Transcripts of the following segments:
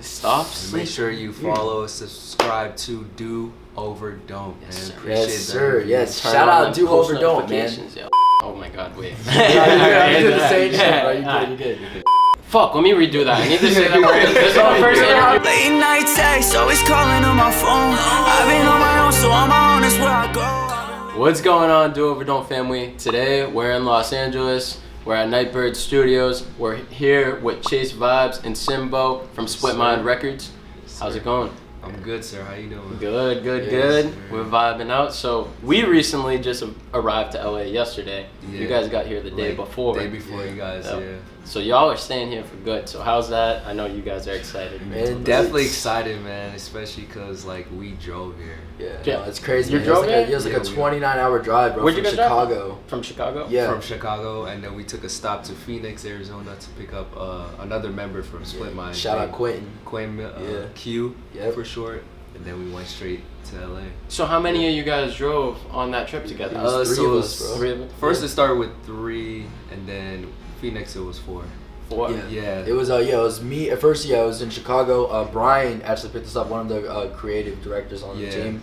Stop And sleeping. make sure you follow, subscribe to Do Over Don't, man. Yes, sir. Appreciate Yes, sir. that. Yes. Turn Shout on out them Do post Over Don't, man. notifications, yo. Oh my god, wait. I did the same shit, bro. Alright. You good. Fuck, let me redo that. I need to say that word. This is my first interview. Late night text, always calling on my phone. I've been on my own, so on my own is where I go. What's going on, Do Over Don't family? Today, we're in Los Angeles. We're at Nightbird Studios. We're here with Chase Vibez and Simbo from SplitMind Records. How's it going? I'm good, sir. How you doing? Good. Yes, Good. sir. We're vibing out. So we recently just arrived to LA yesterday. Yeah. You guys got here the day before. Day before you guys, Yep. yeah. So y'all are staying here for good. So how's that? I know you guys are excited. Man, Definitely excited, man. Especially because like we drove here. Yeah, no, it's crazy. You man. drove It was here? like a Yeah, 29-hour drive, bro, Where'd from you guys drive from? Chicago. From Chicago? Yeah. From Chicago, and then we took a stop to Phoenix, Arizona to pick up another member from SplitMind. Shout out Quentin. Quentin, Yeah. Q Yep. for short. And then we went straight to LA. So how many of you guys drove on that trip together? It was three of so us, bro. Three of them? First it started with 3, and then Phoenix it was 4. Four? Yeah. It was it was me at first. Yeah, I was in Chicago. Brian actually picked us up. One of the creative directors on the Yeah. team.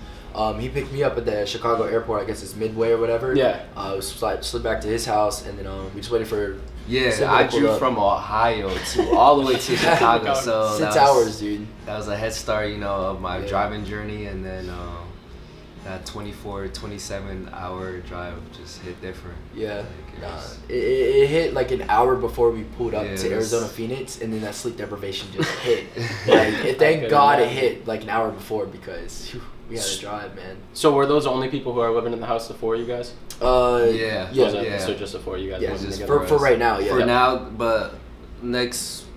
He picked me up at the Chicago airport. I guess it's Midway or whatever. Yeah. Slid back to his house, and then we just waited for Yeah, Simbo I pulled drew up. from Ohio to all the way to Chicago, so 6 that was, hours, dude. That was a head start, of my Yeah. driving journey, and then that 27 hour drive just hit different. Yeah. Like, it Nah, was- it hit like an hour before we pulled up Yeah, to that's- Arizona, Phoenix, and then that sleep deprivation just hit. Like, thank could God it imagine. hit like an hour before because whew, we had to drive, man. So were those the only people who are living in the house, the four of you guys? Yeah. yeah, Was it- yeah. So just the four of you guys yeah. living just together? For right now, yeah. For now, but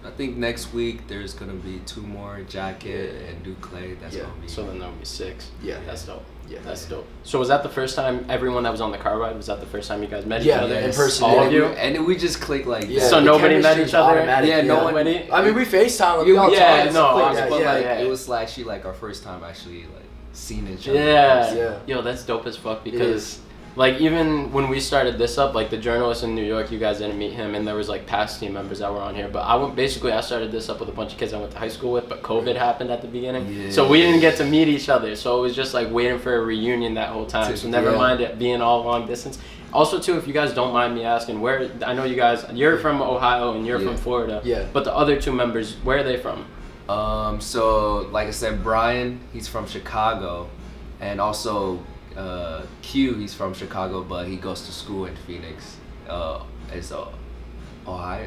I think next week there's gonna be 2 more, Jacket Yeah. and Duke Clay. That's Yeah. gonna be. So then that would be 6. Yeah. That's dope. Yeah. That's dope. So was that the first time everyone that was on the car ride, was that the first time you guys met each Yeah, other? in person, All yeah. of you? And then we just clicked like Yeah, that. So the nobody met chemistry's each other? automatic, Yeah, no one- Nobody? I mean, we FaceTime. Yeah, We all yeah, talk, no, it's I was- quick, but yeah, like yeah. it was actually like our first time actually like seeing each other. Yeah. Yeah. Yo, that's dope as fuck It because is. like even when we started this up, like the journalist in New York, you guys didn't meet him, and there was like past team members that were on here. But I started this up with a bunch of kids I went to high school with, but COVID happened at the beginning, Yeah. so we didn't get to meet each other. So it was just like waiting for a reunion that whole time. So never Yeah. mind it being all long distance. Also too, if you guys don't mind me asking, where I know you guys, you're from Ohio and you're Yeah. from Florida. Yeah. But the other two members, where are they from? So like I said, Brian, he's from Chicago, and also Q, he's from Chicago, but he goes to school in Phoenix. It's Ohio?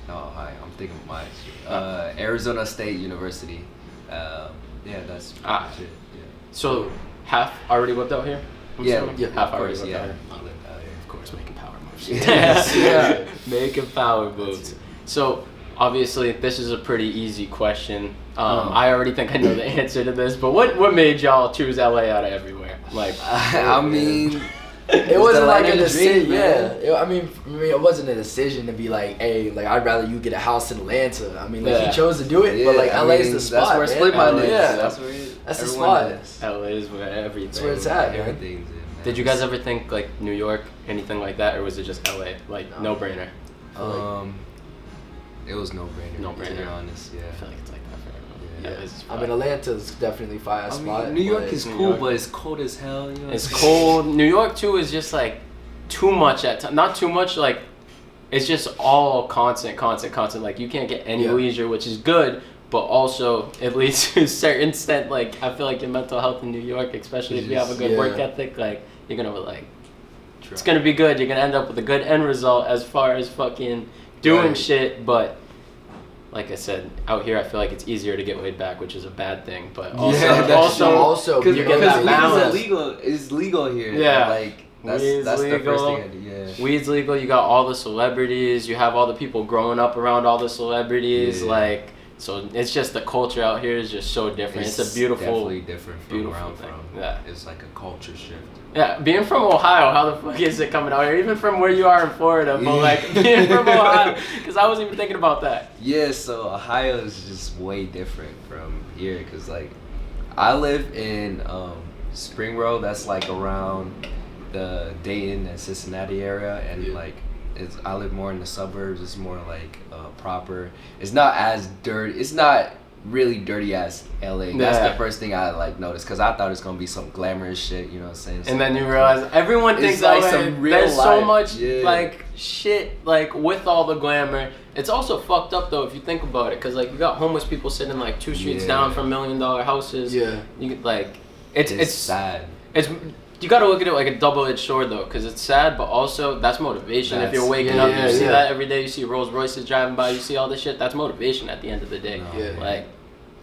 No, Ohio. I'm thinking of mine. Arizona State University. Yeah, that's pretty Ah. much it. Yeah. So half already lived out here? I'm Yeah, assuming? yeah, half of already course, lived yeah. out here. I lived out here. Of course, making power moves. Yes. Yeah, making power moves. So obviously, this is a pretty easy question. I already think I know the answer to this, but what made y'all choose LA out of everywhere? Like, I mean, It wasn't the like a land of decision. dream, Yeah, man. I mean, it wasn't a decision to be like, hey, like I'd rather you get a house in Atlanta. I mean, like Yeah. he chose to do it, but like I LA's mean, the spot. That's where man. SplitMind is. Yeah, That's where That's the everyone spot. is. LA is where everything. That's where it's at, man. Everything's in, man. Did you guys ever think like New York, anything like that, or was it just LA? Like No. no brainer. It was no brainer. No To be brainer. honest, yeah. I feel like it's like that for everyone. Yeah. LA's I mean, Atlanta's definitely fire spot. New York but- is New cool, York. but it's cold as hell. You know It's cold. New York too is just like too much at times. Not too much. Like it's just all constant. Like you can't get any Yeah. leisure, which is good, but also it leads to a certain extent. Like I feel like your mental health in New York, especially if you have a good Yeah. work ethic, like you're gonna like Try. it's gonna be good. You're gonna end up with a good end result as far as fucking doing Right. shit, but. Like I said, out here I feel like it's easier to get laid back, which is a bad thing. But also, Yeah, that's true. Also, Because you get that balance. It's legal here. Yeah. Like that's Weed's the first legal. thing I do. Yeah. Weed's legal. You got all the celebrities. You have all the people growing up around all the celebrities. Yeah. Like, so it's just the culture out here is just so different. It's a beautiful, definitely different from beautiful where I'm thing. from. Yeah. It's like a culture shift. yeah. Being from Ohio, how the fuck is it coming out here? Even from where you are in Florida, but Yeah. like being from Ohio, because I wasn't even thinking about that. Yeah, so Ohio is just way different from here, cause like I live in Spring Road. That's like around the Dayton and Cincinnati area, and Yeah. like I live more in the suburbs. It's more like proper. It's not as dirty. It's not really dirty ass LA. That's the first thing I like noticed because I thought it was gonna be some glamorous shit. You know what I'm saying? And then you realize everyone thinks like LA, some real there's so life. much Yeah. like shit like with all the glamour. It's also fucked up though if you think about it, cause like you got homeless people sitting like 2 streets down from $1 million houses. Yeah. You could, like it's sad. It's you gotta look at it like a double-edged sword though, because it's sad, but also that's motivation. If you're waking up and you see that every day, you see Rolls Royces driving by, you see all this shit, that's motivation at the end of the day. Like,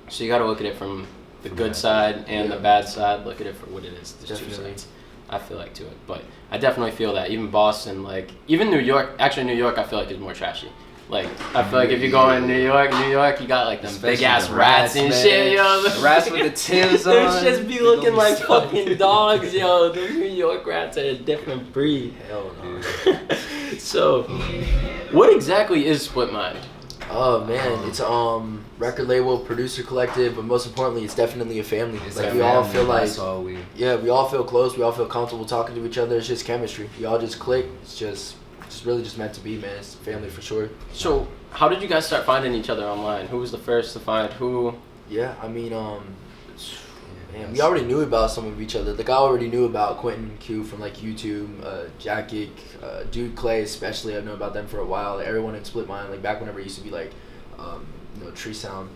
so you gotta look at it from the good side and the bad side. Look at it for what it is. There's 2 sides, I feel like, to it. But I definitely feel that. Even Boston, like, even New York, actually New York I feel like is more trashy. Like, I feel like if you go in New York, you got like them big ass rats and shit, yo. The rats with the Timbs on. Them shits be looking like fucking dogs, yo. The New York rats are a different breed. Hell no. So, what exactly is SplitMind? Oh man, it's record label, producer collective, but most importantly, it's definitely a family. It's like a we all family, feel like, that's all we all feel close. We all feel comfortable talking to each other. It's just chemistry. We all just click. It's just really just meant to be, man. It's family for sure. So, how did you guys start finding each other online? Who was the first to find who? Yeah, I mean, man, we already knew about some of each other. Like I already knew about Quentin Q from like YouTube, Jack Geek, Dude Clay especially. I've known about them for a while. Like, everyone in SplitMind, like back whenever it used to be like, Tree Sound.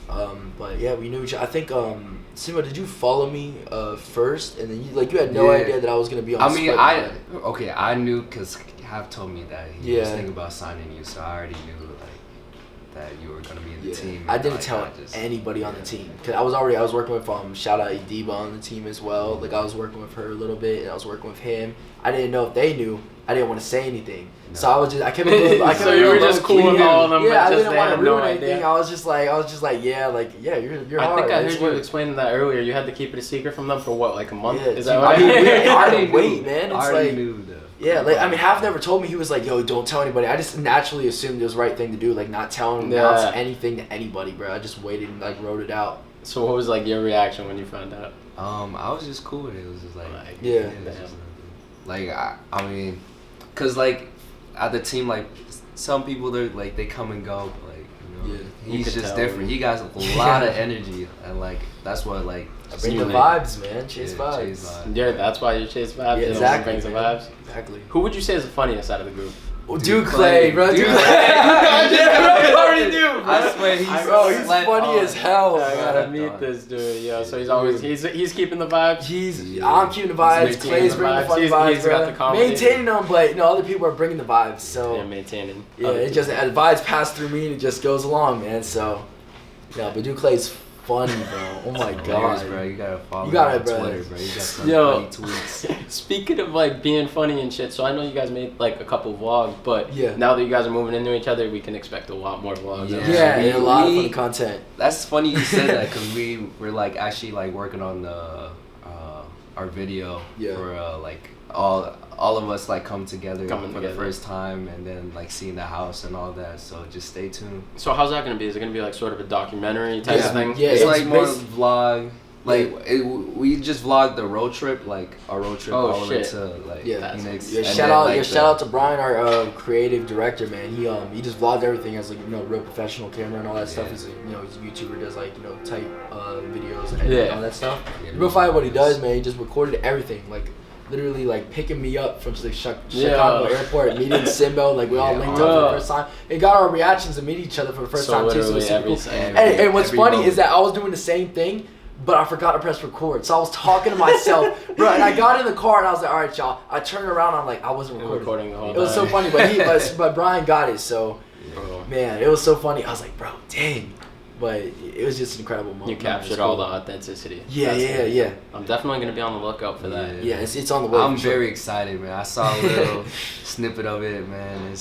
But yeah, we knew each other. I think Simbo, did you follow me first, and then you had no idea that I was gonna be on. I mean, SplitMind. I knew because Have told me that he was thinking about signing you, so I already knew like that you were gonna be in the team. I didn't tell anybody on the team because I was working with shout out Ediba on the team as well. Like I was working with her a little bit, and I was working with him. I didn't know if they knew. I didn't want to say anything, so I kept it. So you were just cool with all of them. Yeah, but I didn't want to ruin anything. Idea. I was just like, you're I hard. think I heard you explaining that earlier. You had to keep it a secret from them for what, like a month? Yeah, is that what I mean, I hard to wait, man. It's I already like, knew though. Yeah, like I mean, Half never told me. He was like, "Yo, don't tell anybody." I just naturally assumed it was the right thing to do, like not telling anything to anybody, bro. I just waited and like wrote it out. So what was like your reaction when you found out? I was just cool with it. It was just like I mean, cause like at the team, like some people they come and go, but like he's just different. He got a lot of energy, and like that's what like. Bring the vibes, man. Chase vibes. Yeah, that's why you chase vibes. Yeah, exactly. Brings the vibes. Exactly. Who would you say is the funniest out of the group? Dude Clay, bro. Dude Clay. I already knew, bro. I swear he's funny as hell. I gotta meet this dude, yo. So he's always he's keeping the vibes. I'm keeping the vibes. Clay's bringing the funny vibes, he's bro. got the comedy. Maintaining them, but other people are bringing the vibes. So yeah, maintaining. Yeah, it just the vibes pass through me and it just goes along, man. So yeah, but Dude Clay's funny, bro. Oh my god, bro. You gotta follow him on Twitter, bro. You got some funny tweets. Speaking of like being funny and shit, so I know you guys made like a couple vlogs, but now that you guys are moving into each other, we can expect a lot more vlogs. Yeah, and a lot of funny content. That's funny you said that because we're like actually like working on the our video for like all of us like come together for the first time, and then like seeing the house and all that. So just stay tuned. So how's that gonna be? Is it gonna be like sort of a documentary type of thing? Yeah, it's like more vlog. Like we just vlogged the road trip, like our road trip all the way to like Phoenix. Yeah, shout out to Brian, our creative director, man. He just vlogged everything as like real professional camera and all that stuff. He's he's a YouTuber, does like type videos and all that stuff. Real fine what he does, man. He just recorded everything, like literally like picking me up from the Chicago airport, meeting Simbo, like we all linked up for the first time and got our reactions and meet each other for the first time too. So it was super cool. And what's funny is that I was doing the same thing, but I forgot to press record. So I was talking to myself, bro, and I got in the car and I was like, all right, y'all. I turned around, I'm like, I wasn't recording. The whole it was so funny, but Brian got it, so man, it was so funny. I was like, bro, dang. But it was just an incredible moment. You captured all the authenticity. Yeah. I'm definitely gonna be on the lookout for that. Yeah, it's on the way. I'm very excited, man. I saw a little snippet of it, man.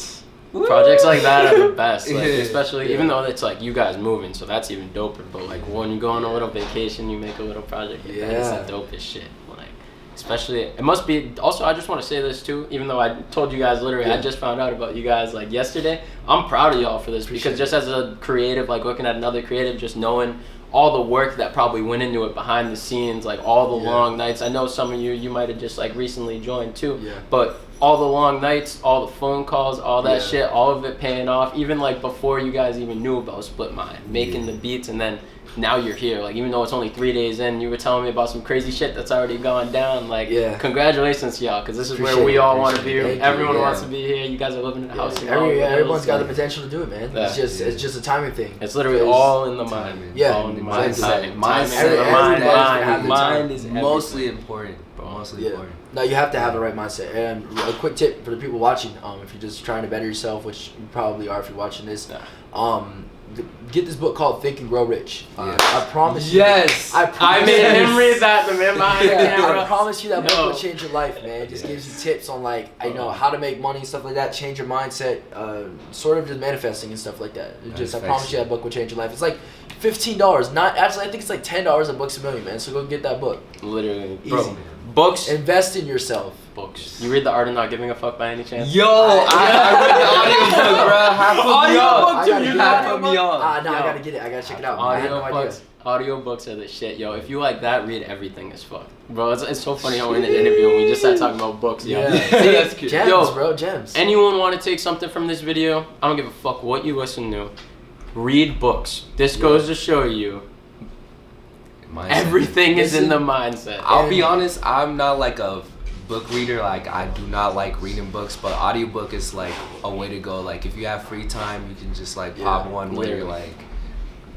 Projects like that are the best, like, especially even though it's like you guys moving, so that's even doper. But like when you go on a little vacation, you make a little project. Like that, it's the dopest shit. Like especially, it must be. Also, I just want to say this too. Even though I told you guys literally, I just found out about you guys like yesterday. I'm proud of y'all for this because just as a creative, like looking at another creative, just knowing all the work that probably went into it behind the scenes, like all the long nights. I know some of you might have just like recently joined too, but all the long nights, all the phone calls, all that shit, all of it paying off, even like before you guys even knew about SplitMind, making the beats and then now you're here. Like, even though it's only 3 days in, you were telling me about some crazy shit that's already gone down. Like, congratulations to y'all, because this is where we all want to be. Everyone wants to be here. You guys are living in a house. Everyone's got the potential to do it, man. It's just a timing thing. It's literally all in the mind. Yeah, all in the mind. Mind is mostly important. Mostly important. No, you have to have the right mindset. And a quick tip for the people watching, if you're just trying to better yourself, which you probably are if you're watching this, get this book called Think and Grow Rich. I promise you. Yes. I made him read that to me. I promise you that book will change your life, man. It just gives you tips on how to make money and stuff like that, change your mindset, sort of just manifesting and stuff like that. I promise you that book will change your life. It's like $15. Actually, I think it's like $10 at Books A Million, man. So go get that book. Literally. Easy. Bro. Books. Invest in yourself. Books. You read The Art of Not Giving a Fuck by any chance? Yo, I read the audiobook, bro. Half put me on. No, I gotta get it. I gotta check it out. Audiobooks are the shit, yo. If you like that, read everything as fuck. Bro, it's so funny how we're in an interview and we just started talking about books, yo. Yeah. See, that's cute. Gems, yo, bro, gems. Anyone want to take something from this video? I don't give a fuck what you listen to. Read books. This goes to show you everything is in the mindset. I'll be honest, I'm not like a book reader. Like, I do not like reading books, but audiobook is like a way to go. Like, if you have free time, you can just like pop one when you're like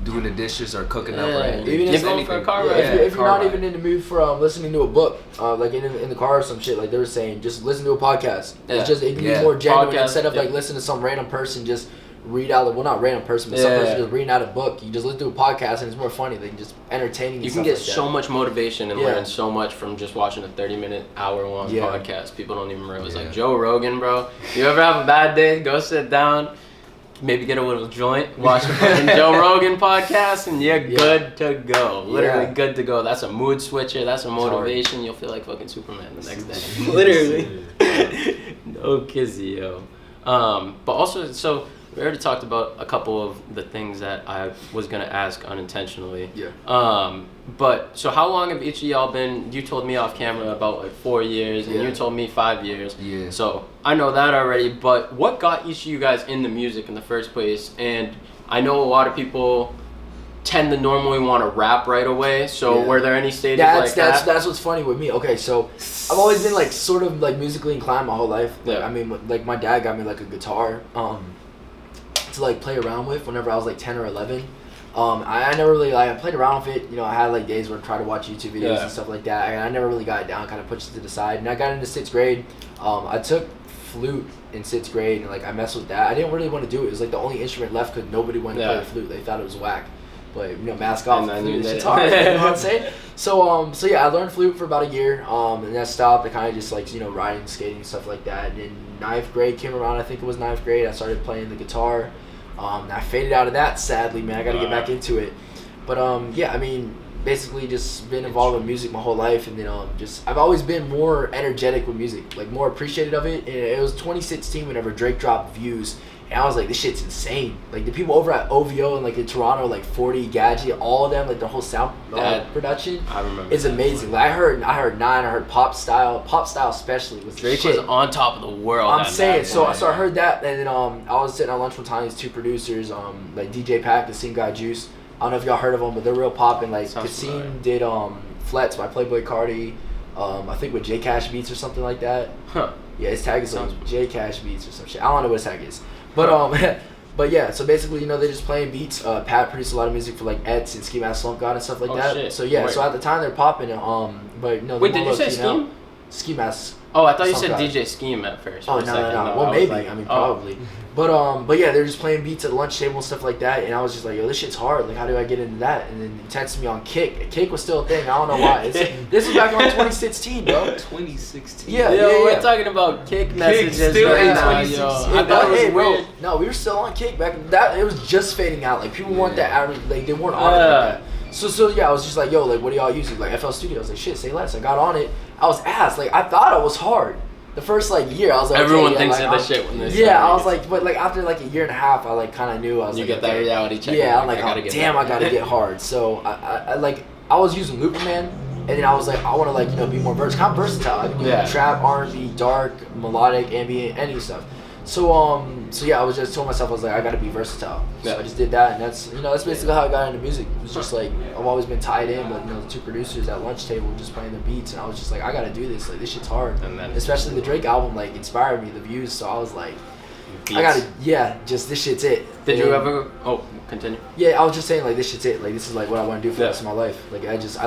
doing the dishes or cooking up, or even if for a car ride. If you're not even in the mood for listening to a book, like in the car or some shit, like they were saying, just listen to a podcast. It's just, it can be more genuine instead of like listening to some random person just read out, well, not random person, but some person just reading out a book. You just listen to a podcast and it's more funny. They can just entertaining. You can get so much motivation and learn so much from just watching a 30-minute, hour-long podcast. People don't even realize. Like Joe Rogan, bro. You ever have a bad day? Go sit down, maybe get a little joint, watch a fucking Joe Rogan podcast, and you're good to go. Literally good to go. That's a mood switcher. That's a motivation. You'll feel like fucking Superman the next day. Literally. No kizzy, yo. But also, so we already talked about a couple of the things that I was gonna ask unintentionally. But so how long have each of y'all been? You told me off camera about like 4 years, and you told me 5 years. So I know that already. But what got each of you guys into music in the first place? And I know a lot of people tend to normally want to rap right away. So were there any stages like that? That's what's funny with me. Okay, so I've always been like sort of like musically inclined my whole life. Like, I mean, like my dad got me like a guitar to like play around with whenever I was like 10 or 11. I never really I played around with it. You know, I had like days where I tried to watch YouTube videos and stuff like that. And I never really got it down, kind of pushed it to the side. And I got into 6th grade. I took flute in 6th grade and like I messed with that. I didn't really want to do it. It was like the only instrument left because nobody wanted to play the flute. They thought it was whack. But you know, mask off, flute, it's hard. You know what I'm saying? So yeah, I learned flute for about a year. And that stopped. I kind of just like riding, skating, stuff like that. And then 9th grade came around. I think it was 9th grade. I started playing the guitar. I faded out of that, sadly, man. I got to get back into it. But yeah, I mean, basically just been involved with music my whole life, and then I've always been more energetic with music, like more appreciative of it. And it was 2016 whenever Drake dropped Views, and I was like, this shit's insane. Like the people over at OVO and like in Toronto, like 40 Gadget, all of them, like the whole sound production is amazing. Like I heard Nine, I heard pop style especially was Drake was on top of the world. I'm saying so I heard that, and then I was sitting at lunch one time. These two producers, like DJ Pack and Scene Guy Juice. I don't know if y'all heard of them, but they're real poppin'. Like Cassim did Flets by Playboi Carti, I think with J Cash Beats or something like that. Yeah, his tag is like J Cash Beats or some shit. I don't know what his tag is. But but yeah, so basically, they're just playing beats. Pat produced a lot of music for like Eds and Ski Mask Slump God and stuff like that. Shit. So yeah, so at the time they're popping. But no. Wait, did you say Scheme? Ski Mask. Oh, I thought you said DJ Scheme at first. Oh no. Well, maybe. I mean, probably. But yeah, they're just playing beats at the lunch table and stuff like that, and I was just like, yo, this shit's hard. Like, how do I get into that? And then he texted me on Kick. Kick was still a thing. I don't know why. This was back in 2016, bro. 2016. Yeah, we're talking about Kick messages still right in now, 2016. yo. I thought it was weird. No, we were still on Kick back that. It was just fading out. Like people weren't that average. Like they weren't on it like that. So yeah, I was just like, yo, like what are y'all using? Like FL Studio. I was like, shit, say less. I got on it. I was ass. Like I thought I was hard. The first like year, I was like, everyone thinks of the shit when they start. Yeah, I was like, but like after like a year and a half, I like kind of knew. I was you like, get that reality check. Yeah, I'm like, oh, damn, I gotta get hard. So I was using Looperman, and then I was like, I want to like be more versatile. I can do trap, R&B, dark, melodic, ambient, any stuff. So yeah, I was just told myself, I was like, I gotta be versatile. So I just did that, and that's basically how I got into music. It was just like, I've always been tied in, but the two producers at lunch table just playing the beats, and I was just like, I gotta do this. Like, this shit's hard. And then especially the Drake album, like, inspired me, the views. So I was like, beats. I gotta, just this shit's it. Did you ever? Oh, continue. Yeah, I was just saying, like, this shit's it. Like, this is like what I want to do for the rest of my life. Like, I just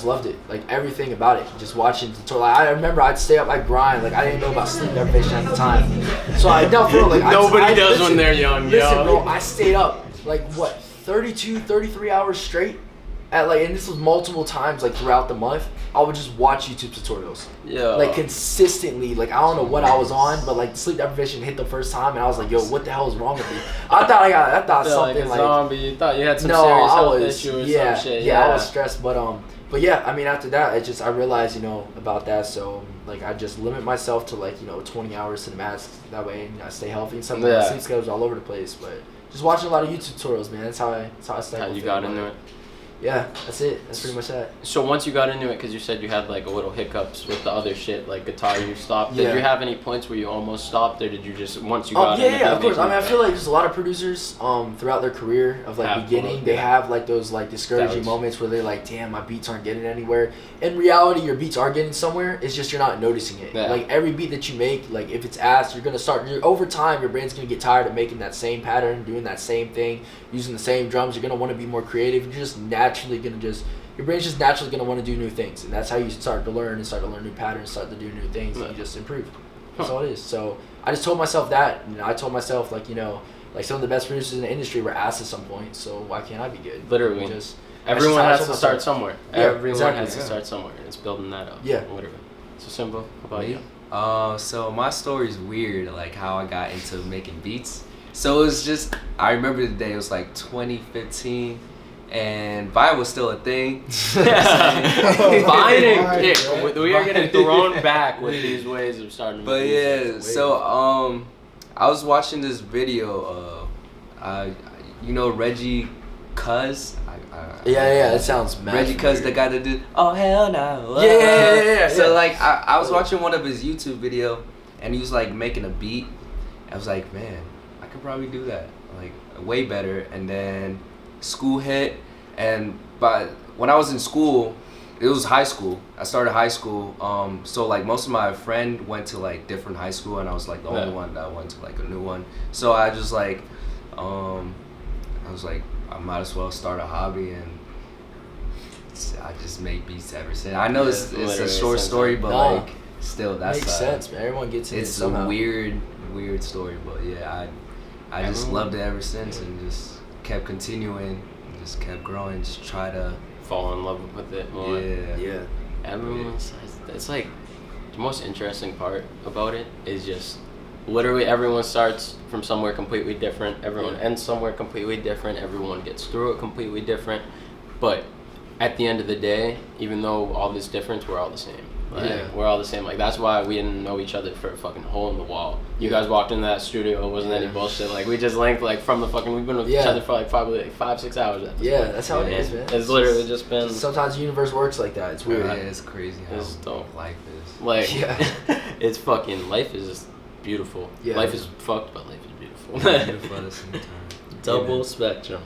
loved it. Like, everything about it. Just watching tutorials. Like, I remember I'd stay up, I'd grind. Like, I didn't know about sleep deprivation at the time. So I don't feel like nobody does when they're young. Listen, bro, I stayed up like 33 hours straight. And this was multiple times, like, throughout the month. I would just watch YouTube tutorials. Yeah. Like, consistently. Like, I don't know what I was on, but, like, sleep deprivation hit the first time, and I was like, yo, what the hell is wrong with me? I thought something like a zombie. You thought you had some serious health issue or some shit. Yeah, I was stressed, but yeah, I mean, after that, I realized, about that, so, like, I just limit myself to, like, 20 hours to the max. That way, I stay healthy. Something my sleep schedule's all over the place, but just watching a lot of YouTube tutorials, man. That's how I started. How you got into it? Yeah, that's it. That's pretty much that. So once you got into it, because you said you had like a little hiccups with the other shit, like guitar, you stopped. Did you have any points where you almost stopped, or did you just once you got into it? Yeah, of course. I mean, I feel like there's a lot of producers throughout their career of like beginning, they have like those like discouraging moments where they're like, damn, my beats aren't getting anywhere. In reality, your beats are getting somewhere. It's just you're not noticing it. Yeah. Like every beat that you make, like if it's ass, you're gonna start. Over time, your brain's gonna get tired of making that same pattern, doing that same thing, using the same drums. You're gonna want to be more creative. You're just naturally gonna your brain's just naturally going to want to do new things, and that's how you start to learn new patterns, start to do new things, and you just improve. That's all it is. So I just told myself that, and I told myself, like, like some of the best producers in the industry were asked at some point, so why can't I be good? Literally. Everyone has to start somewhere. Yeah, everyone has to start somewhere, and it's building that up. Yeah. Whatever. So, Simbo, how about you? So my story's weird, like how I got into making beats. So it was just, I remember the day, it was like 2015. And Vine was still a thing. Vine and Kick. We are getting thrown back with these ways of starting. But yeah, so I was watching this video of, Reggie Cuz. Yeah, that sounds mad. Reggie Cuz, the guy that did Oh Hell No. Yeah. So like I was watching one of his YouTube video, and he was like making a beat. I was like, man, I could probably do that, like way better. And then school hit, and when I was in school, it was high school. I started high school, so like most of my friend went to like different high school, and I was like the only one that went to like a new one. So I just like, I was like, I might as well start a hobby, and I just make beats ever since. I know it's a short story, but like still that's makes sense, man. Everyone gets it. It's a weird story, but yeah, I just loved it ever since, and just kept continuing, and just kept growing, just try to fall in love with it more. Yeah. Everyone's, it's like the most interesting part about it is just literally everyone starts from somewhere completely different, everyone ends somewhere completely different, everyone gets through it completely different, but at the end of the day, even though all this difference, we're all the same. Like, we're all the same. Like, that's why we didn't know each other for a fucking hole in the wall. You guys walked into that studio, it wasn't any bullshit. Like, we just linked, like, from the fucking, we've been with each other for, like, probably, like, 5-6 hours at this point. That's how it is, man. It's literally just been... Sometimes the universe works like that. It's weird. Yeah, it's crazy how life is. Like, it's fucking, life is just beautiful. Yeah. Life is fucked, but life is beautiful. Beautiful at the same time. Double spectrum.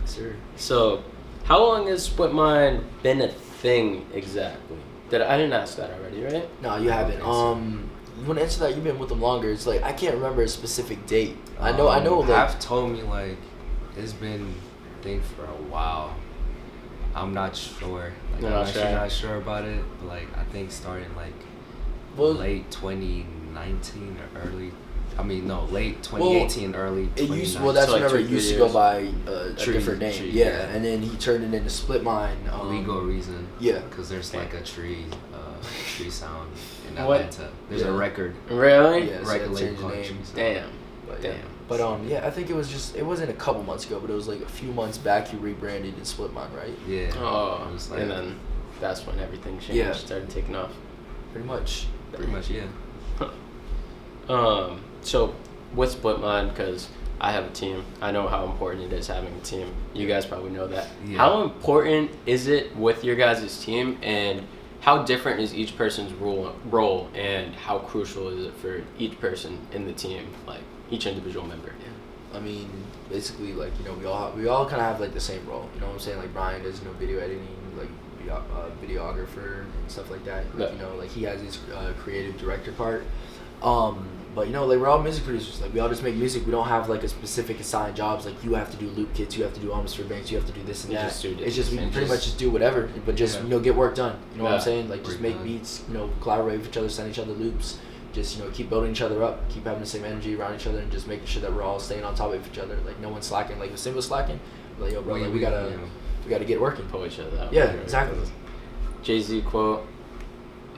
Sure. So, how long has SplitMind been a thing exactly? I didn't ask that already, right? No, you haven't. You want to answer that? You've been with them longer. It's like I can't remember a specific date. I know. Like, Half told me like it's been a thing for a while. I'm not sure. Like, I'm actually not sure about it. But like I think starting like late 2019 or early. Late 2018, early 2019. That's so whenever it used to go by a different name. And then he turned it into SplitMind. Legal reason. Yeah. Because there's like a tree sound in Atlanta. There's a record. Really? Yeah, record label name. Damn. But I think it wasn't a couple months ago, but it was like a few months back you rebranded in SplitMind, right? Yeah. Oh, and then that's when everything changed, started taking off. Pretty much, yeah. So with SplitMind, because I have a team, I know how important it is having a team. You guys probably know that. Yeah. How important is it with your guys' team, and how different is each person's role, and how crucial is it for each person in the team, like each individual member? Yeah. I mean, basically, like, you know, we all kind of have like the same role. You know what I'm saying? Like Brian does, you know, video editing, like videographer and stuff like that. Like, you know, like he has his creative director part. But you know, like we're all music producers. Like we all just make music. We don't have like a specific assigned jobs. Like you have to do loop kits, you have to do almost for banks, you have to do this and that. It's just we pretty much just do whatever, but just you know get work done. You know what I'm saying? Like just make beats. You know, collaborate with each other, send each other loops. Just you know keep building each other up, keep having the same energy around each other, and just making sure that we're all staying on top of each other. Like no one's slacking. Like if Simbo's slacking, like yo bro, like we gotta get working. Pull each other out. Yeah, exactly. Jay-Z quote: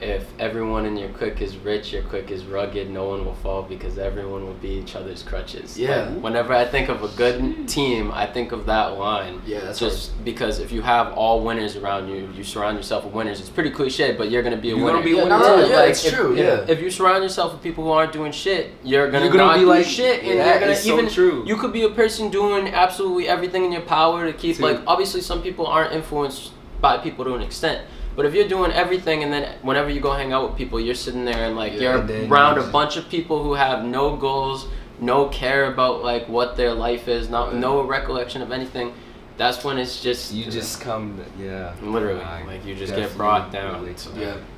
"If everyone in your clique is rich, your clique is rugged, no one will fall because everyone will be each other's crutches." Yeah. Like, whenever I think of a good team, I think of that line. Yeah, that's just right. Because if you have all winners around you, you surround yourself with winners. It's pretty cliche, but you're gonna be a winner. Gonna be yeah, a winner. Like, it's true. Yeah. If you surround yourself with people who aren't doing shit, you're gonna be do like shit, and yeah, you're gonna it's even. So true. You could be a person doing absolutely everything in your power to keep. Like obviously, some people aren't influenced by people to an extent. But if you're doing everything and then whenever you go hang out with people, you're sitting there and like you're around a bunch of people who have no goals, no care about like what their life is, no recollection of anything, that's when it's just... You just come, literally, like you just get brought down. So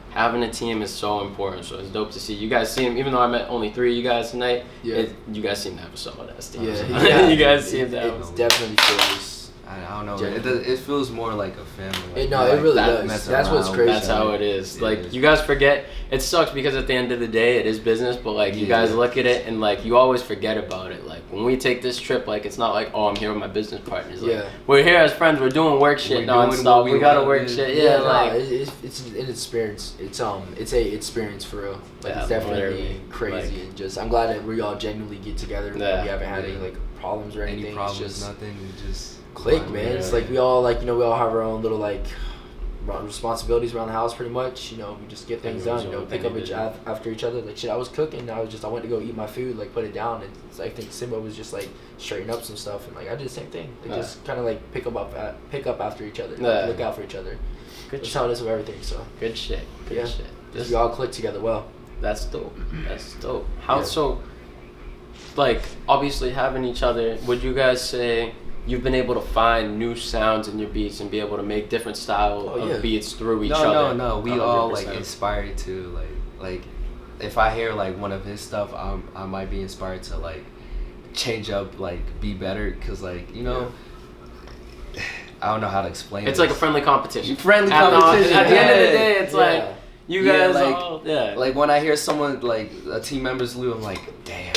having a team is so important, so it's dope to see. You guys seem, even though I met only 3 of you guys tonight, you guys seem to have a solid ass team. You guys seem to have... It's definitely feels... I don't know. It feels more like a family. Like, it really does. That's what's crazy. That's how it is. Like you guys forget. It sucks because at the end of the day, it is business. But like you guys look at it and like you always forget about it. Like when we take this trip, like it's not like I'm here with my business partners. Like, we're here as friends. We're doing work shit nonstop. We gotta work shit. It's an experience. It's a experience for real. Like it's definitely crazy. And just I'm glad that we all genuinely get together. We haven't had any like problems or anything. Any problems? It's just nothing. Just click, man. It's like we all like we all have our own little like responsibilities around the house pretty much. You know, we just get things done. You know, pick up after each other. Like shit, I was cooking. I went to go eat my food, like put it down, and I think Simbo was just like straighten up some stuff, and like I did the same thing. Like just kind of like pick up after each other. Like, look out for each other. That's how it is with everything. So good shit. Good shit. Just we all click together well. That's dope. That's dope. How so? Like obviously having each other. Would you guys say you've been able to find new sounds in your beats and be able to make different style of beats through each other? No. We 100%. All like inspired to like if I hear like one of his stuff, I might be inspired to like change up, like be better, cause like you know. I don't know how to explain it. It's like a friendly competition. At the end of the day, it's like you guys like when I hear someone like a team member's loop, I'm like, damn.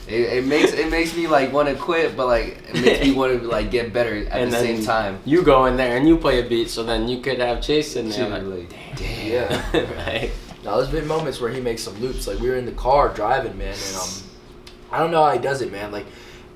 It makes me like want to quit, but like it makes me want to like get better at the same time. You go in there and you play a beat, so then you could have Chase in there. Like, damn. Yeah. Right. Now there's been moments where he makes some loops. Like we were in the car driving, man, and I don't know how he does it, man. Like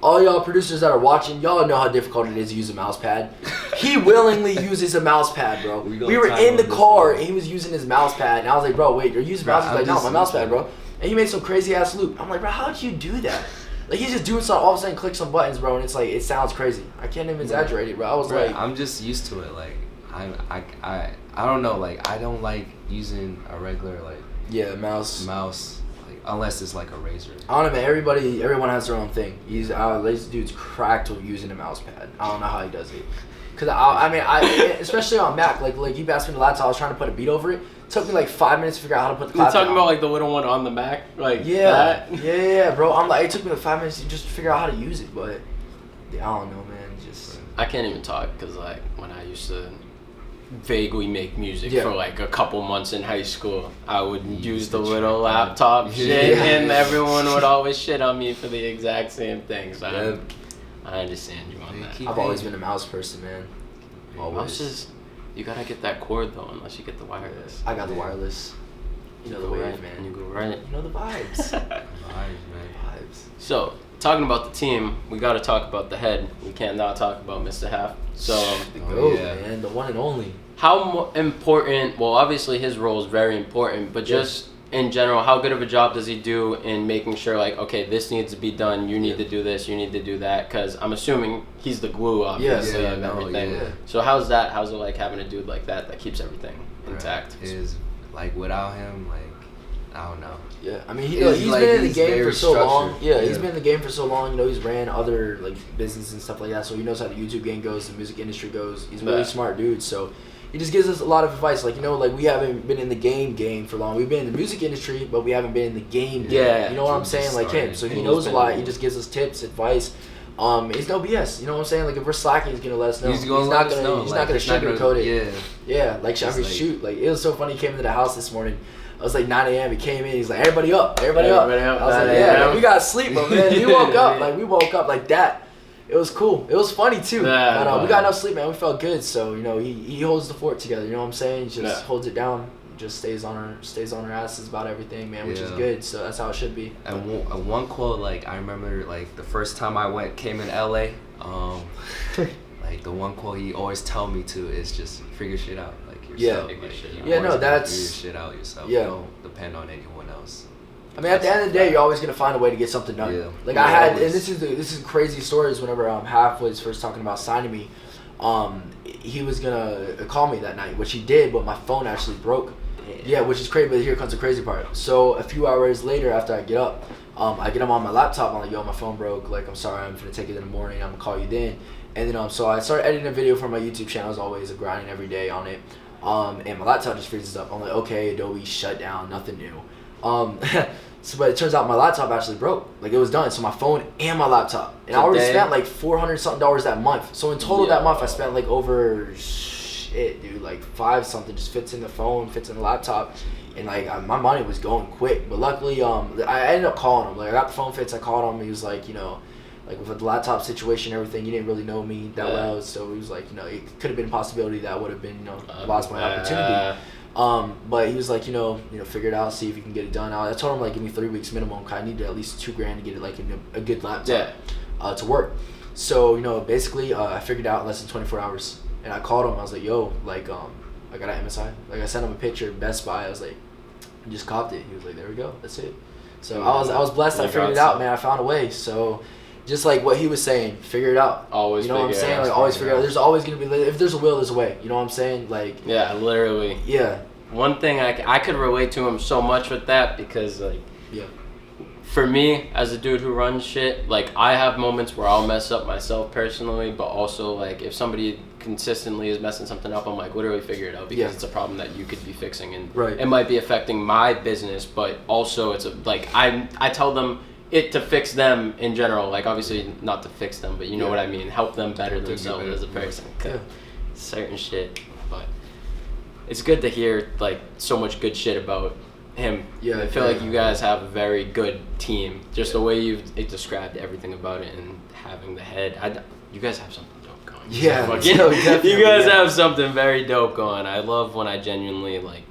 all y'all producers that are watching, y'all know how difficult it is to use a mouse pad. He willingly uses a mouse pad, bro. We were in the car and he was using his mouse pad, and I was like, bro, wait, you're using mouse pad? He's like, no, my mouse pad, bro. And he made some crazy ass loop. I'm like, bro, how'd you do that? Like he's just doing something, all of a sudden click some buttons, bro, and it's like it sounds crazy. I can't even exaggerate it, bro. I was like, I'm just used to it. Like I don't know. Like I don't like using a regular like mouse. Like unless it's like a razor. I don't know, man. Everyone has their own thing. This dude's cracked with using a mouse pad. I don't know how he does it. Cause I mean, especially on Mac, like you passed me the laptop, I was trying to put a beat over it. It took me like 5 minutes to figure out how to put the clap. You're talking about like the little one on the Mac, like that? Yeah, bro. I'm like, it took me like 5 minutes to just figure out how to use it, but I don't know, man. Just I can't even talk because like when I used to vaguely make music for like a couple months in high school, I would use the little laptop shit, and everyone would always shit on me for the exact same thing. So I understand you on that. I've always been a mouse person, man. Always. Mouses, you gotta get that cord though, unless you get the wireless. I got the wireless. You know the wave, man. You go right. You know the vibes. Vibes, man. Vibes. So, talking about the team, we gotta talk about the head. We can't not talk about Mr. Half. So, man, the one and only. How important? Well, obviously his role is very important, but just in general, how good of a job does he do in making sure, like, okay, this needs to be done, you need to do this, you need to do that? Because I'm assuming he's the glue, obviously, of everything. Yeah. So how's it like having a dude like that keeps everything intact? Is like without him, like, I don't know. Yeah, I mean, he's been in the game for so long. Yeah, he's been in the game for so long. You know, he's ran other like business and stuff like that, so he knows how the YouTube game goes, the music industry goes. He's a really smart dude, so he just gives us a lot of advice. Like, you know, like we haven't been in the game for long. We've been in the music industry, but we haven't been in the game. Yeah, you know what I'm saying? Like him, so he knows a lot. He just gives us tips, advice. It's no BS. You know what I'm saying? Like if we're slacking, he's gonna let us know. He's not gonna sugarcoat it. Yeah. Like shoot. Like it was so funny. He came into the house this morning. It was like 9 a.m. He came in. He's like, everybody up. I was like, yeah, we got to sleep, but man, we woke up. Like, we woke up like that. It was cool. It was funny, too. But we got enough sleep, man. We felt good. So, you know, he holds the fort together. You know what I'm saying? He just holds it down. Just stays on her asses about everything, man, which is good. So that's how it should be. And one quote, like, I remember, like, the first time I came in LA, like, the one quote he always tell me to is just figure shit out. Yourself. That's figure shit out yourself. Don't depend on anyone else. I mean, at the end of the day, you're always gonna find a way to get something done. Like I had, and this is crazy stories. Whenever Half was first talking about signing me, he was gonna call me that night, which he did, but my phone actually broke. Yeah, which is crazy. But here comes the crazy part. So a few hours later, after I get up, I get him on my laptop. I'm like, yo, my phone broke. Like, I'm sorry. I'm gonna take it in the morning. I'm gonna call you then. And then so I started editing a video for my YouTube channel. As always, grinding every day on it. And my laptop just freezes up. I'm like, okay, Adobe shut down, nothing new. But it turns out my laptop actually broke. Like, it was done. So my phone and my laptop. And I already spent like $400 something that month. So in total that month, I spent like over like 5 something. Just fits in the phone, fits in the laptop. And like my money was going quick. But luckily, I ended up calling him. Like, I got the phone fixed. I called him. He was like, you know, like with the laptop situation and everything, you didn't really know me that well, so it was like, you know, it could have been a possibility that I would have been, you know, lost my opportunity. But he was like, you know, figure it out, see if you can get it done. I told him, like, give me 3 weeks minimum, cause I need at least $2,000 to get it like in a good laptop to work. So, you know, basically, I figured it out in less than 24 hours, and I called him. I was like, yo, like, I got an MSI. Like, I sent him a picture of Best Buy. I was like, I just copped it. He was like, there we go, that's it. So I was blessed. I figured it out, man. I found a way. So. Just like what he was saying, figure it out. Always, you know what I'm saying? Like, always figure it out. There's always gonna be, if there's a will, there's a way. You know what I'm saying? Like, yeah, literally. Yeah. One thing I could relate to him so much with that, because like, for me as a dude who runs shit, like, I have moments where I'll mess up myself personally, but also like if somebody consistently is messing something up, I'm like, literally figure it out, because it's a problem that you could be fixing, and it might be affecting my business, but also it's like I tell them it to fix them in general, like, obviously not to fix them, but you know what I mean, help them better themselves as a person, certain shit. But it's good to hear like so much good shit about him. I feel like you guys have a very good team, just the way you've described everything about it, and having the head. You guys have something dope going. You guys have something very dope going. I love when I genuinely like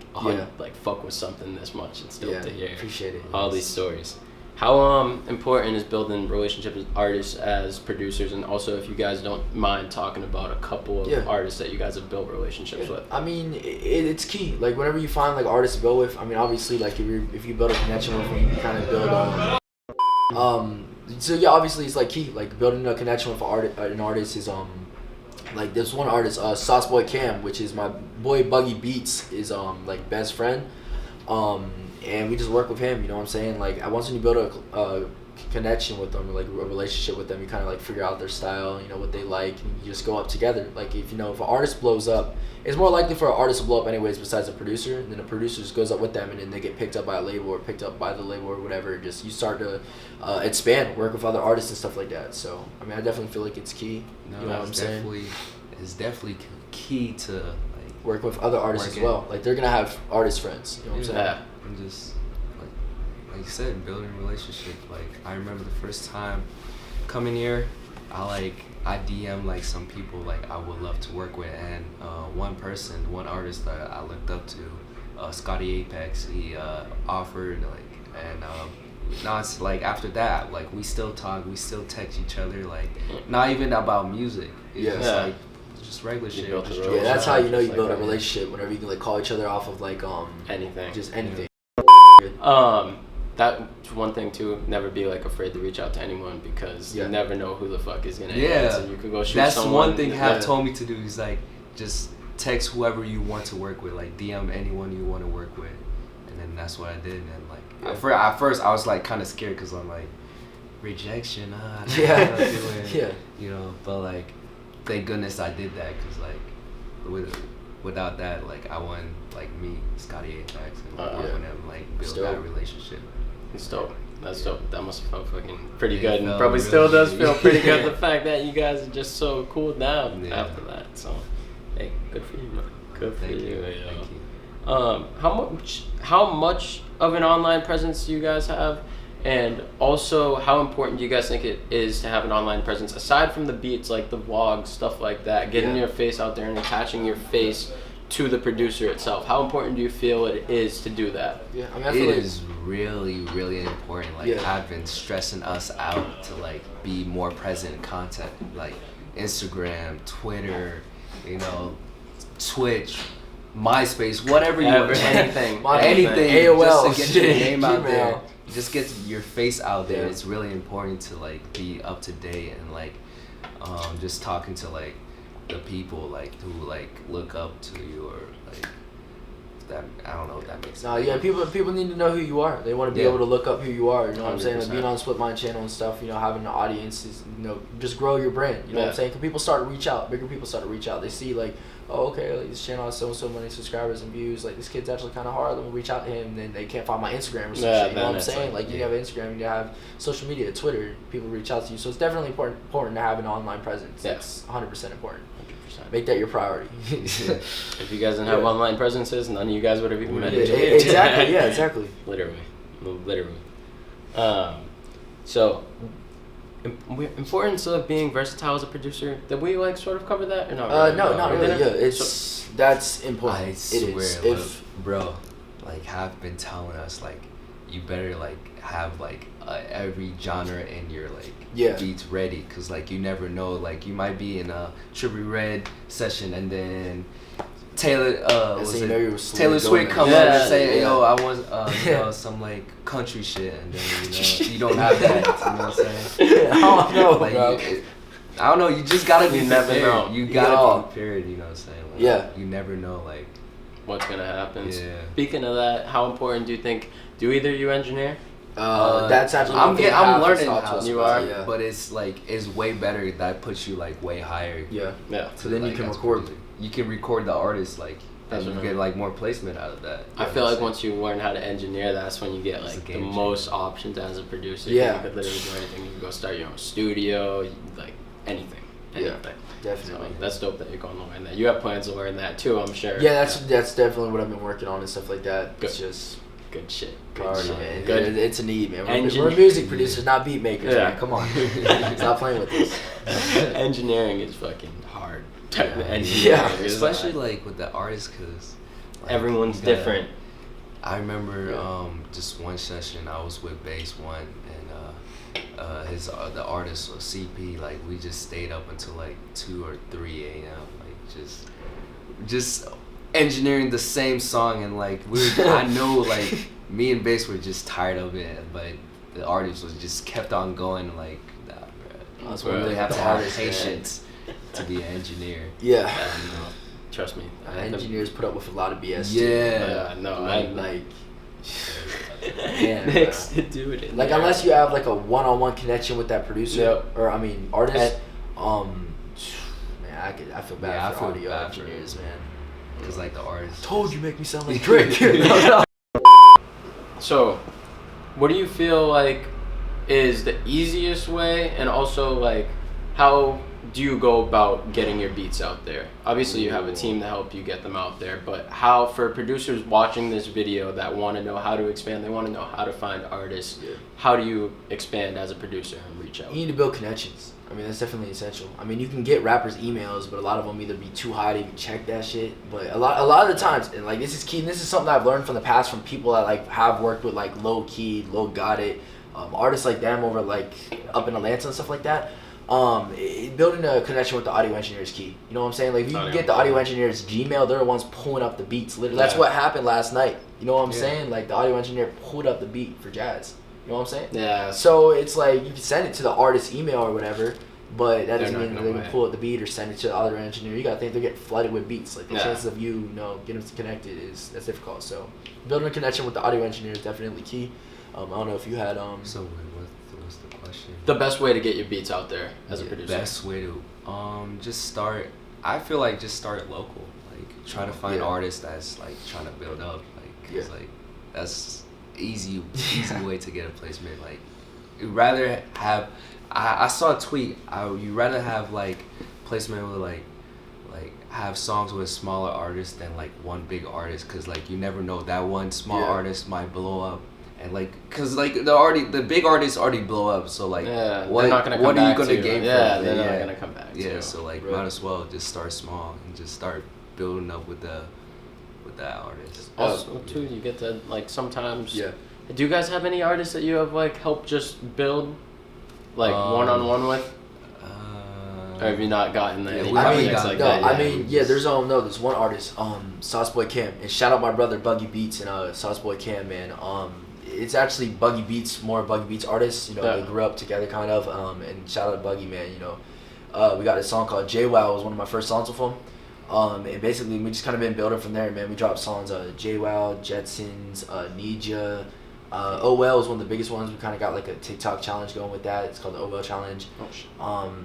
fuck with something this much. It's dope to hear. Appreciate it. All these stories. How important is building relationships with artists as producers, and also if you guys don't mind talking about a couple of artists that you guys have built relationships with? I mean, it's key. Like, whenever you find like artists to build with, I mean, obviously, like if you build a connection with them, you kind of build so yeah, obviously it's like key. Like, building a connection with an artist is like, there's one artist, Sauce Boy Cam, which is my boy Buggy Beats, is like best friend. And we just work with him, you know what I'm saying? Like, once when you build a connection with them, or like a relationship with them, you kind of like figure out their style, you know, what they like, and you just go up together. Like, if an artist blows up, it's more likely for an artist to blow up anyways besides a producer, and then a producer just goes up with them, and then they get picked up by a label or picked up by the label or whatever. Just, you start to expand, work with other artists and stuff like that. So, I mean, I definitely feel like it's key. No, you know what I'm saying? It's definitely key to like work with other artists as well. Like, they're gonna have artist friends. You know what I'm saying? And just like you said, building a relationship. Like, I remember the first time coming here, I DM like some people like I would love to work with, and one artist that I looked up to, Scotty Apex, he offered, like, and now it's like after that, like, we still talk, we still text each other, like, not even about music. It's just like just regular shit. That's how you know you build a relationship, whenever you can like call each other off of like anything. Just anything. That's one thing too. Never be like afraid to reach out to anyone because you never know who the fuck is gonna answer. You could go shoot That's someone. One thing Hap told me to do. He's like, just text whoever you want to work with, like DM anyone you want to work with, and then that's what I did. And like at first I was like kind of scared because I'm like, rejection. I don't know how to do it. You know, but like, thank goodness I did that because like, without that, like I wouldn't like meet Scotty Apex and work with him, like build that relationship. It's dope. That's dope. That must have felt fucking pretty good, and probably really still does feel pretty good. The fact that you guys are just so cooled down after that. So, hey, good for you, man. Good for you. Thank you. How much of an online presence do you guys have, and also how important do you guys think it is to have an online presence aside from the beats, like the vlogs, stuff like that, getting your face out there and attaching your face to the producer itself? How important do you feel it is to do that? Yeah, I mean, it is really, really important. Like I've been stressing us out to like be more present in content, like Instagram, Twitter, you know, Twitch, MySpace, whatever you want, anything, AOL, just to get your name out there, just get your face out there. It's really important to like be up to date and like just talking to like the people like who like look up to you or like that. I don't know if that makes sense. People need to know who you are. They want to be able to look up who you are. You know what I'm saying? Like being on the SplitMind channel and stuff. You know, having an audience is, you know, just grow your brand. You know what I'm saying? Because people start to reach out. Bigger people start to reach out. They see like, oh, okay, like this channel has so many subscribers and views. Like this kid's actually kind of hard. Let me reach out to him. And then they can't find my Instagram or some shit. You know what I'm saying? Like you have Instagram, you have social media, Twitter. People reach out to you. So it's definitely important to have an online presence. It's 100% important. Make that your priority. If you guys didn't have online presences, none of you guys would have even met each other. Exactly. Yeah. Exactly. Literally. So, importance of being versatile as a producer. Did we like sort of cover that or not? Really? No, not really. Yeah, that's important. I swear, bro, like have been telling us like, you better like have like every genre in your like beats ready, cause like you never know, like you might be in a Trippie Redd session and then Taylor Swift come up and say, yo, I want you know, some like country shit, and then you know you don't have that. You know what I'm saying? I don't know, like, bro. I don't know. You just gotta be prepared. Never know. You gotta be prepared. You know what I'm saying? Like, you never know like what's gonna happen. Speaking of that, how important do you think? Do either you engineer? That's actually I'm learning how you are, but it's like it's way better. That puts you like way higher. So then you can record. You can record the artist like, and you get like more placement out of that. I feel like once you learn how to engineer, that's when you get like the most options as a producer. You could literally do anything. You can go start your own studio, like anything. Definitely. So that's dope that you're going to learn that. You have plans to learn that too, I'm sure. Yeah, that's definitely what I've been working on and stuff like that. Good. It's just good shit. Priority, man. Good. It's a need, man. We're music producers, not beat makers, man. Come on. Stop playing with this. Engineering is fucking hard. Especially like with the artists, cause like, everyone's different. I remember just one session I was with Bass One and the artist was CP. Like we just stayed up until like 2 or 3 a.m. like just engineering the same song, and like I know like me and Bass were just tired of it, but the artist was just kept on going. Like, nah, bro. That's why you really have to have patience to be an engineer. Trust me. Engineers put up with a lot of BS. Next to do it. Like unless you have like a one-on-one connection with that producer or artist. Man, I feel bad for audio engineers, man. Cause like the artist. Told you make me sound like Drake. So, what do you feel like is the easiest way, and also like how do you go about getting your beats out there? Obviously you have a team to help you get them out there, but how, for producers watching this video that want to know how to expand, they want to know how to find artists, how do you expand as a producer and reach out? You need to build connections. I mean, that's definitely essential. I mean, you can get rappers' emails, but a lot of them either be too high to even check that shit. But a lot of the times, and like this is key, and this is something I've learned from the past from people that like have worked with like Low Key, Low Got It, artists like them over like up in Atlanta and stuff like that. Building a connection with the audio engineer is key. You know what I'm saying? Like if you can get the audio engineer's Gmail, they're the ones pulling up the beats. Literally, that's what happened last night. You know what I'm saying? Like the audio engineer pulled up the beat for Jazz. You know what I'm saying? Yeah. So it's like you can send it to the artist's email or whatever, but that doesn't mean they're gonna pull up the beat or send it to the audio engineer. You gotta think they're getting flooded with beats. Like the chances of you know getting connected that's difficult. So building a connection with the audio engineer is definitely key. I don't know if you had So what's the question? The best way to get your beats out there as a producer. Best way to just start. I feel like just start local. Like try to find artists that's like trying to build up. Like cause like that's easy way to get a placement. Like you'd rather have. I saw a tweet. You'd rather have like placement with like have songs with smaller artists than like one big artist, cause like you never know, that one small artist might blow up, and like cause like the big artists already blow up, so like what are you gonna gain from it? They're not gonna come back. So like might as well just start small and just start building up with that artist. Also too, you get to like sometimes. Yeah. Do you guys have any artists that you have like helped just build, like one-on-one with? Or have you not gotten that? There's one artist, Sauceboy Cam, and shout out my brother Buggy Beats and Sauceboy Cam, man. It's actually Buggy Beats, more Buggy Beats artists. You know, they grew up together kind of. And shout out to Buggy, man. You know, we got a song called JWoww. It was one of my first songs with him. And basically we just kind of been building from there, man. We dropped songs, JWoww, Jetsons, Need Ya. OL is one of the biggest ones. We kind of got like a TikTok challenge going with that. It's called the OL challenge.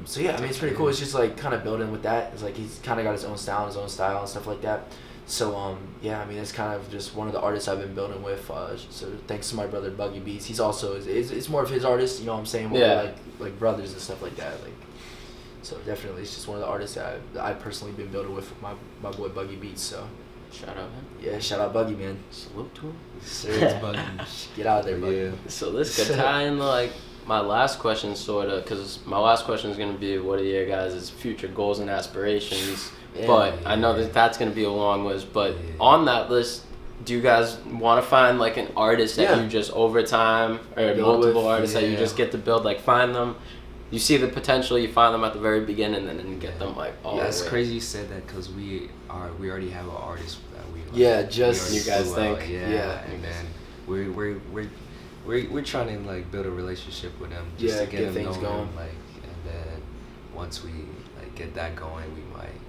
So yeah, I mean it's pretty cool. It's just like kind of building with that. It's like he's kind of got his own sound, his own style and stuff like that. So yeah, I mean it's kind of just one of the artists I've been building with. So thanks to my brother Buggy Beats. He's also it's more of his artist. You know what I'm saying? We're like brothers and stuff like that. Like so definitely it's just one of the artists that I've personally been building with my boy Buggy Beats. So. Shout out, man. Yeah, shout out Buggy, man. Salute to him. Serious Buggy. Get out of there, Buggy. Yeah. So this could tie in like my last question, sort of, because my last question is going to be, what are your guys' future goals and aspirations? I know that's going to be a long list. But on that list, do you guys want to find like an artist that you just over time, or multiple artists that you just get to build, like find them? You see the potential, you find them at the very beginning, and then get them like all the way. It's crazy you said that, because we already have an artist that we like. Yeah, just you guys think. And then we're trying to like build a relationship with them, just to get them going. Like, and then once we like get that going, we might.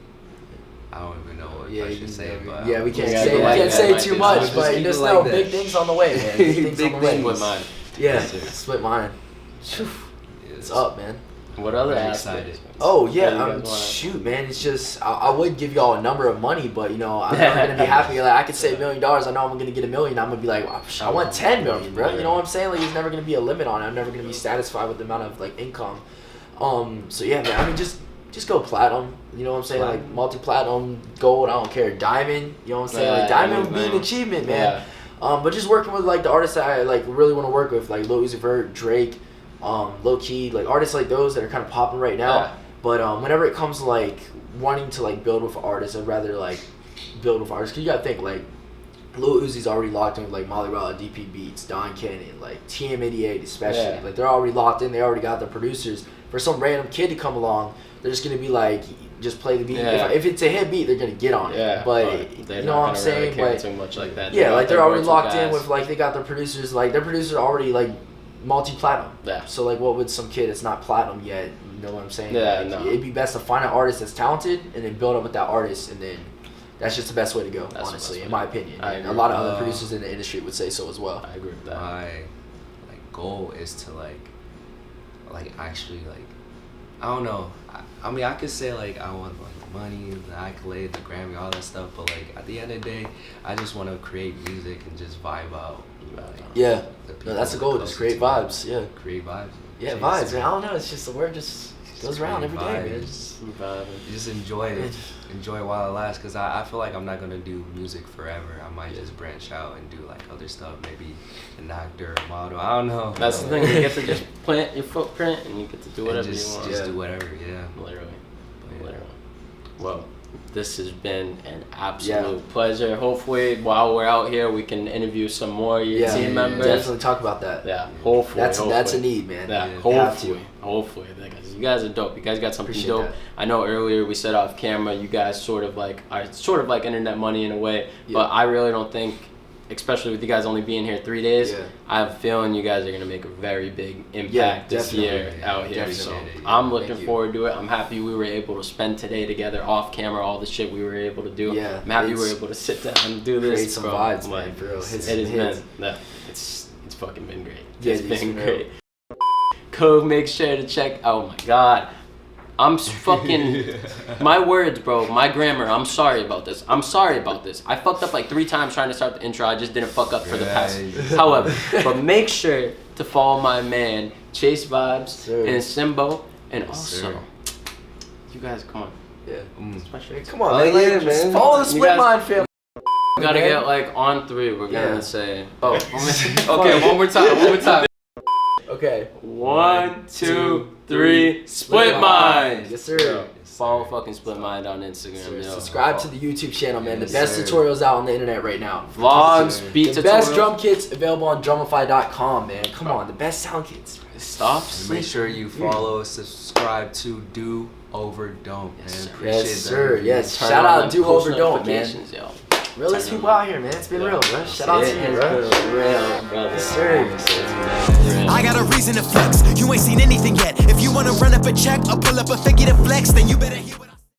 I don't even know what I should say, but we can't say too much, but you just know big things on the way, man. Big things on the way. SplitMind. Yeah, SplitMind. It's up, man. What other aspects? Oh yeah, shoot, man. It's just I would give y'all a number of money, but you know I'm never gonna be happy. Like I could say $1 million. I know I'm gonna get $1 million. I'm gonna be like, I want 10 million, bro. You know what I'm saying? Like there's never gonna be a limit on it. I'm never gonna be satisfied with the amount of like income. So yeah, man. I mean, just go platinum. You know what I'm saying? Like multi-platinum, gold. I don't care. Diamond. You know what I'm saying? Like diamond would be an achievement, man. But just working with like the artists that I like really want to work with, like Lil Uzi Vert, Drake. Low key, like artists like those that are kind of popping right now. But whenever it comes to like wanting to like build with artists, I'd rather like build with artists. Cause you gotta think like Lil Uzi's already locked in with like Molly Rala, DP Beats, Don Cannon, like TM88 especially. Like they're already locked in. They already got the producers. For some random kid to come along, they're just gonna be like, just play the beat. If it's a hit beat, they're gonna get on it. But you know what I'm saying? Really too much like that. Yeah, like they're already locked in with like they got their producers. Like their producers are already like multi-platinum. So like what would some kid that's not platinum yet, you know what I'm saying? It'd be best to find an artist that's talented and then build up with that artist, and then that's just the best way to go, honestly, in my opinion. And a lot of other producers in the industry would say so as well. I agree with that. My like goal is to like actually like, I don't know. I mean I could say like I want like money, the accolades, the Grammy, all that stuff, but like at the end of the day, I just want to create music and just vibe out. That's the goal. Just create vibes. Create vibes. Yeah, vibes, man. I don't know. It's just the word just goes around every day, man. Just enjoy it. Enjoy it while it lasts. Because I feel like I'm not going to do music forever. I might just branch out and do like other stuff. Maybe an actor, a model. I don't know. That's the thing. You get to just plant your footprint and you get to do whatever you want. Just do whatever, Literally. Well, this has been an absolute pleasure. Hopefully, while we're out here, we can interview some more of your team members. Definitely talk about that. Hopefully. That's a need, man. Hopefully. You guys are dope. You guys got something dope. That. I know earlier we said off camera, you guys are sort of like internet money in a way, but I really don't think especially with you guys only being here 3 days, Yeah. I have a feeling you guys are gonna make a very big impact this year out here. So I'm looking forward to it. I'm happy we were able to spend today together off camera, all the shit we were able to do. Yeah, I'm happy we were able to sit down and do this. Create some vibes, man, for real. It's fucking been great. Yeah, It's been great. Cove, make sure to check. Oh my god. I'm fucking, my words, bro, my grammar, I'm sorry about this. I fucked up like 3 times trying to start the intro. I just didn't fuck up for the past. However, but make sure to follow my man, Chase Vibez and Simbo. And also, you guys, come on. Yeah. Especially, come on, man. Just follow the SplitMind family. We gotta get like on 3. We're gonna say, okay, one more time. Okay. 1, 2, 3, SplitMind. Yes, sir. Follow fucking SplitMind on Instagram. Yo. Subscribe to the YouTube channel, man. The best tutorials out on the internet right now. Vlogs, beat tutorials. The best drum kits available on drumify.com, man. Come on, the best sound kits. Stop. Make sure you follow, subscribe to Do Over Don't, man. Appreciate yes, sir. that. Yes. Shout out Do Over Don't, man. Yo. Realest people out here, man. It's been real, bro. Shout out to you, bro. Real, brother. Yes, sir. I got a reason to flex. You ain't seen anything yet. If you wanna run up a check or pull up a figure to flex, then you better hear what